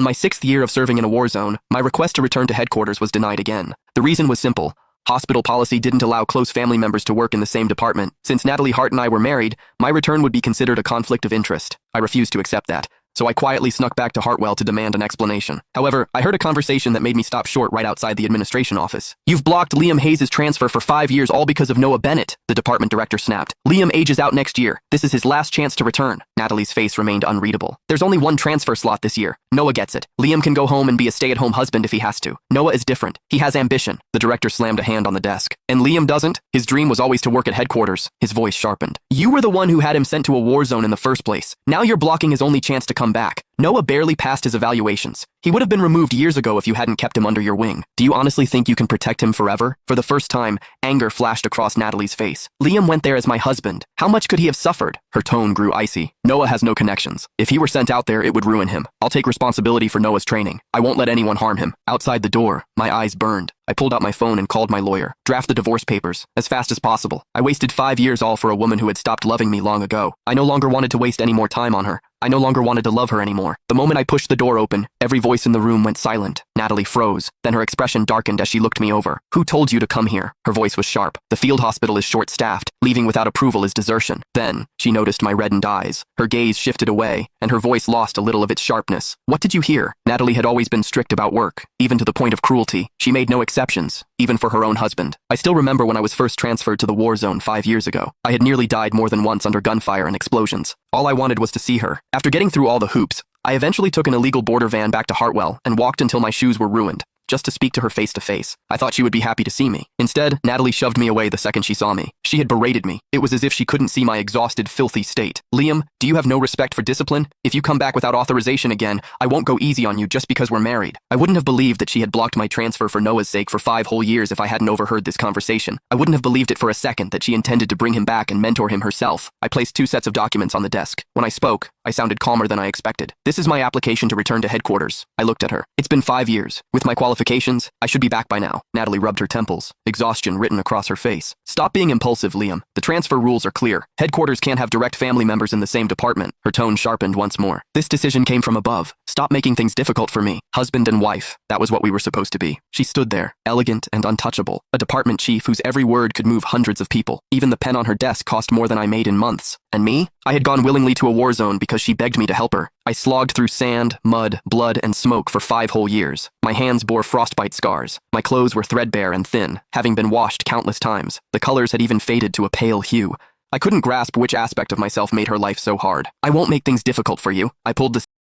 In my 6th year of serving in a war zone, my request to return to headquarters was denied again. The reason was simple. Hospital policy didn't allow close family members to work in the same department. Since Natalie Hart and I were married, my return would be considered a conflict of interest. I refused to accept that, so I quietly snuck back to Hartwell to demand an explanation. However, I heard a conversation that made me stop short right outside the administration office. "You've blocked Liam Hayes' transfer for 5 years all because of Noah Bennett," the department director snapped. "Liam ages out next year. This is his last chance to return." Natalie's face remained unreadable. "There's only one transfer slot this year. Noah gets it. Liam can go home and be a stay-at-home husband if he has to. Noah is different. He has ambition." The director slammed a hand on the desk. "And Liam doesn't? His dream was always to work at headquarters." His voice sharpened. "You were the one who had him sent to a war zone in the first place. Now you're blocking his only chance to come back. Noah barely passed his evaluations. He would have been removed years ago if you hadn't kept him under your wing. Do you honestly think you can protect him forever?" For the first time, anger flashed across Natalie's face. "Liam went there as my husband. How much could he have suffered?" Her tone grew icy. "Noah has no connections. If he were sent out there, it would ruin him. I'll take responsibility for Noah's training. I won't let anyone harm him." Outside the door, my eyes burned. I pulled out my phone and called my lawyer. "Draft the divorce papers, as fast as possible. I wasted 5 years all for a woman who had stopped loving me long ago. I no longer wanted to waste any more time on her. I no longer wanted to love her anymore." The moment I pushed the door open, every voice in the room went silent. Natalie froze. Then her expression darkened as she looked me over. "Who told you to come here?" Her voice was sharp. "The field hospital is short-staffed. Leaving without approval is desertion." Then, she noticed my reddened eyes. Her gaze shifted away, and her voice lost a little of its sharpness. "What did you hear?" Natalie had always been strict about work, even to the point of cruelty. She made no exceptions, even for her own husband. I still remember when I was first transferred to the war zone 5 years ago. I had nearly died more than once under gunfire and explosions. All I wanted was to see her. After getting through all the hoops, I eventually took an illegal border van back to Hartwell and walked until my shoes were ruined, just to speak to her face to face. I thought she would be happy to see me. Instead, Natalie shoved me away the second she saw me. She had berated me. It was as if she couldn't see my exhausted, filthy state. "Liam, do you have no respect for discipline? If you come back without authorization again, I won't go easy on you just because we're married." I wouldn't have believed that she had blocked my transfer for Noah's sake for 5 whole years if I hadn't overheard this conversation. I wouldn't have believed it for a second that she intended to bring him back and mentor him herself. I placed 2 sets of documents on the desk. When I spoke, I sounded calmer than I expected. "This is my application to return to headquarters." I looked at her. "It's been 5 years. With my qualifications, I should be back by now." Natalie rubbed her temples, exhaustion written across her face. "Stop being impulsive, Liam. The transfer rules are clear. Headquarters can't have direct family members in the same department." Her tone sharpened once more. "This decision came from above. Stop making things difficult for me. Husband and wife, that was what we were supposed to be." She stood there, elegant and untouchable, a department chief whose every word could move hundreds of people. Even the pen on her desk cost more than I made in months. And me? I had gone willingly to a war zone because she begged me to help her. I slogged through sand, mud, blood, and smoke for 5 whole years. My hands bore frostbite scars. My clothes were threadbare and thin, having been washed countless times. The colors had even faded to a pale hue. I couldn't grasp which aspect of myself made her life so hard. "I won't make things difficult for you." I pulled the